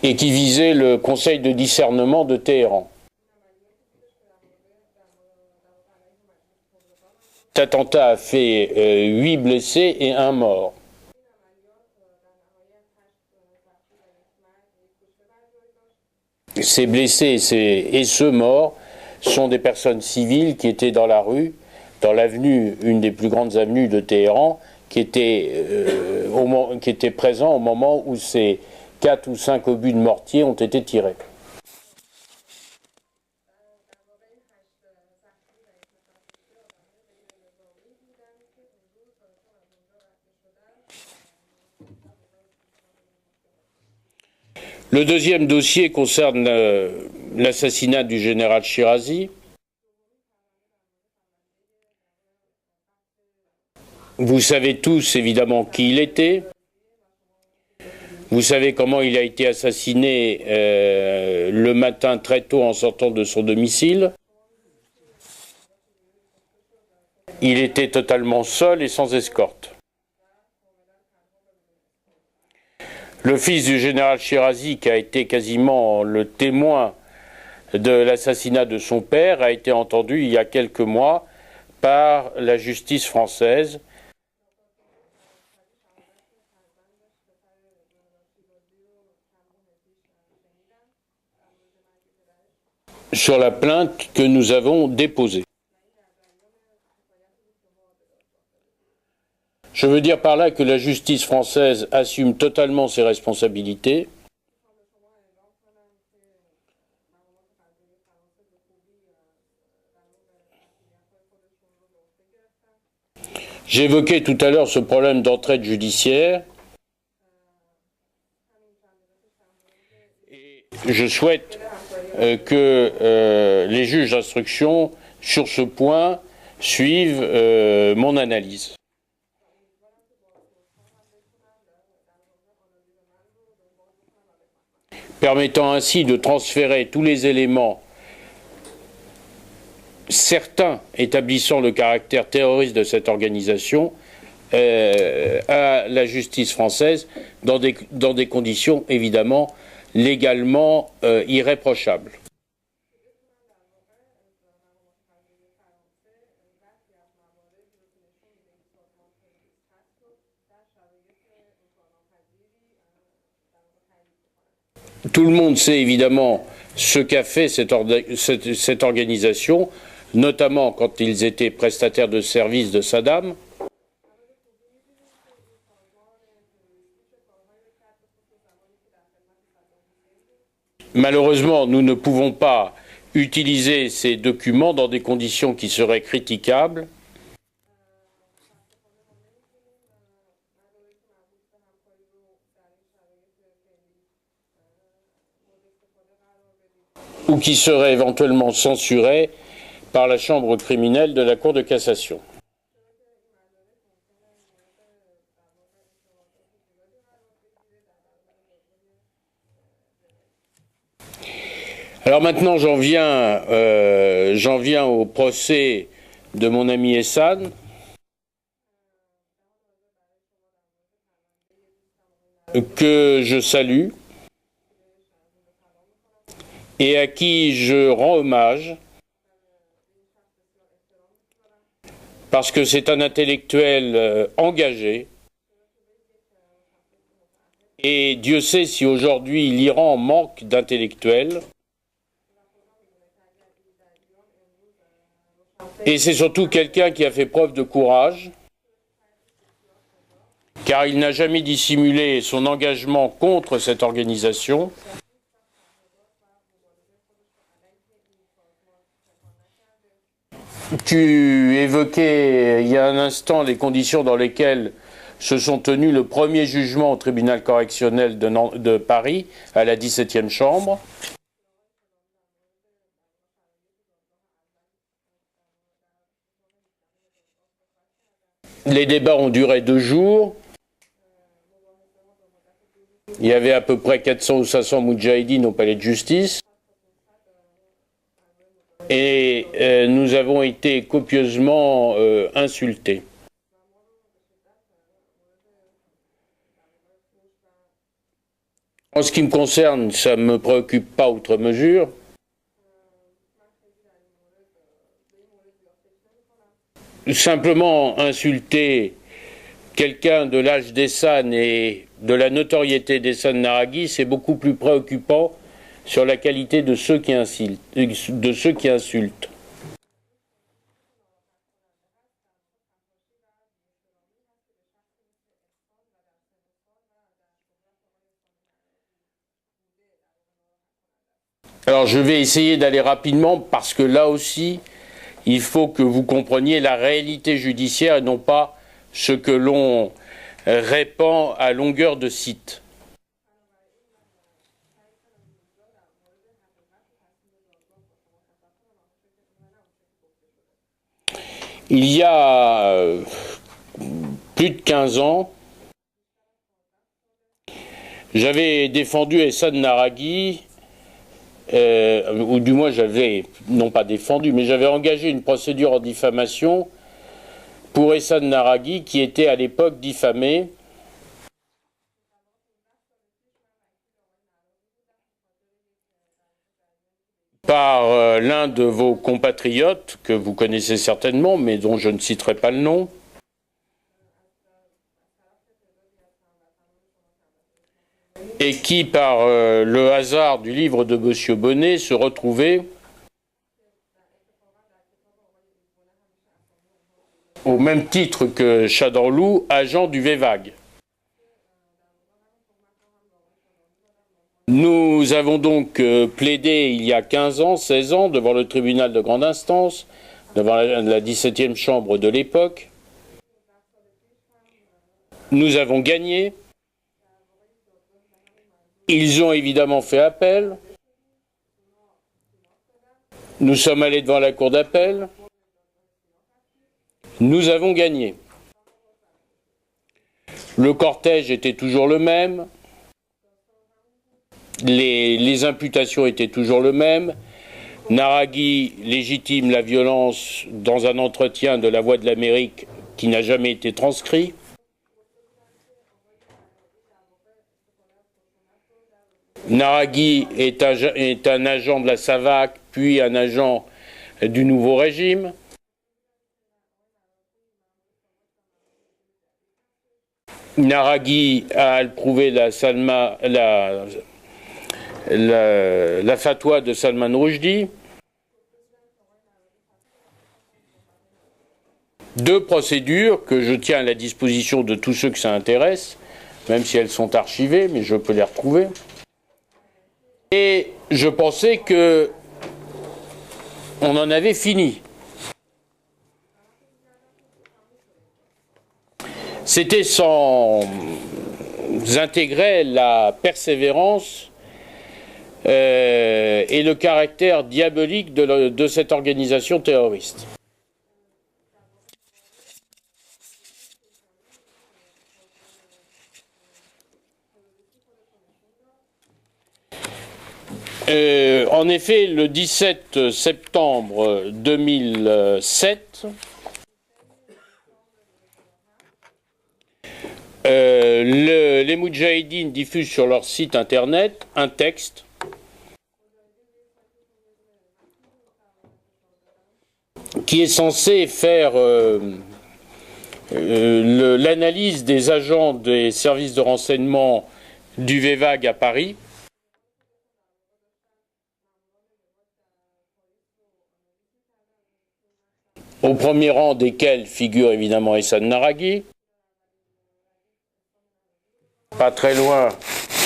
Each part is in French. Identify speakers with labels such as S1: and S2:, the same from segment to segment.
S1: et qui visait le conseil de discernement de Téhéran. Cet attentat a fait 8 blessés et 1 mort. Ces blessés et ceux morts sont des personnes civiles qui étaient dans la rue, dans l'avenue, une des plus grandes avenues de Téhéran, qui étaient présents au moment où ces 4 ou 5 obus de mortier ont été tirés. Le deuxième dossier concerne l'assassinat du général Shirazi. Vous savez tous évidemment qui il était. Vous savez comment il a été assassiné le matin très tôt en sortant de son domicile. Il était totalement seul et sans escorte. Le fils du général Shirazi, qui a été quasiment le témoin de l'assassinat de son père, a été entendu il y a quelques mois par la justice française. Sur la plainte que nous avons déposée. Je veux dire par là que la justice française assume totalement ses responsabilités. J'évoquais tout à l'heure ce problème d'entraide judiciaire. Et je souhaite que les juges d'instruction, sur ce point, suivent mon analyse. Permettant ainsi de transférer tous les éléments, certains établissant le caractère terroriste de cette organisation, à la justice française dans des conditions évidemment légalement irréprochables. Tout le monde sait évidemment ce qu'a fait cette organisation, notamment quand ils étaient prestataires de services de Saddam. Malheureusement, nous ne pouvons pas utiliser ces documents dans des conditions qui seraient critiquables. Ou qui seraient éventuellement censurés par la chambre criminelle de la Cour de cassation. Alors maintenant, j'en viens au procès de mon ami Essane. Que je salue et à qui je rends hommage parce que c'est un intellectuel engagé et Dieu sait si aujourd'hui l'Iran manque d'intellectuels. Et c'est surtout quelqu'un qui a fait preuve de courage, car il n'a jamais dissimulé son engagement contre cette organisation. Tu évoquais il y a un instant les conditions dans lesquelles se sont tenus le premier jugement au tribunal correctionnel de Paris, à la 17e chambre. Les débats ont duré 2 jours. Il y avait à peu près 400 ou 500 moudjahidines au palais de justice. Et nous avons été copieusement insultés. En ce qui me concerne, ça ne me préoccupe pas outre mesure. Simplement insulter quelqu'un de l'âge d'Ehsan et de la notoriété d'Ehsan Naraghi, c'est beaucoup plus préoccupant sur la qualité de ceux qui insultent. Alors je vais essayer d'aller rapidement parce que là aussi, il faut que vous compreniez la réalité judiciaire et non pas ce que l'on répand à longueur de site. Il y a plus de 15 ans, j'avais défendu Ehsan Naraghi, ou du moins j'avais, non pas défendu, mais j'avais engagé une procédure en diffamation pour Ehsan Naraghi qui était à l'époque diffamé par l'un de vos compatriotes que vous connaissez certainement, mais dont je ne citerai pas le nom, et qui, par le hasard du livre de Monsieur Bonnet, se retrouvait au même titre que Chadorlou, agent du VEVAG. Nous avons donc plaidé il y a 15 ans, 16 ans, devant le tribunal de grande instance, devant la 17e chambre de l'époque. Nous avons gagné. Ils ont évidemment fait appel. Nous sommes allés devant la cour d'appel. Nous avons gagné. Le cortège était toujours le même. Les imputations étaient toujours le même. Naraghi légitime la violence dans un entretien de La Voix de l'Amérique qui n'a jamais été transcrit. Naraghi est un agent de la SAVAK, puis un agent du nouveau régime. Naraghi a approuvé la fatwa de Salman Rushdie. Deux procédures que je tiens à la disposition de tous ceux que ça intéresse, même si elles sont archivées, mais je peux les retrouver. Et je pensais que on en avait fini. C'était sans intégrer la persévérance et le caractère diabolique de cette organisation terroriste. En effet, le 17 septembre 2007, les Moudjahidines diffusent sur leur site internet un texte qui est censé faire l'analyse des agents des services de renseignement du VEVAG à Paris. Au premier rang desquels figure évidemment Ehsan Naraghi, pas très loin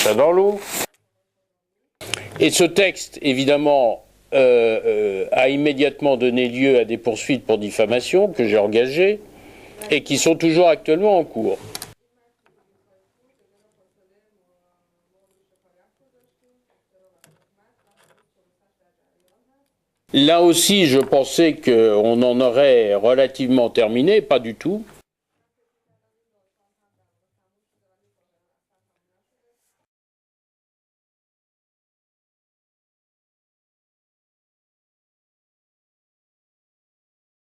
S1: Chadorlou. Et ce texte, évidemment, a immédiatement donné lieu à des poursuites pour diffamation que j'ai engagées et qui sont toujours actuellement en cours. Là aussi, je pensais qu'on en aurait relativement terminé, pas du tout.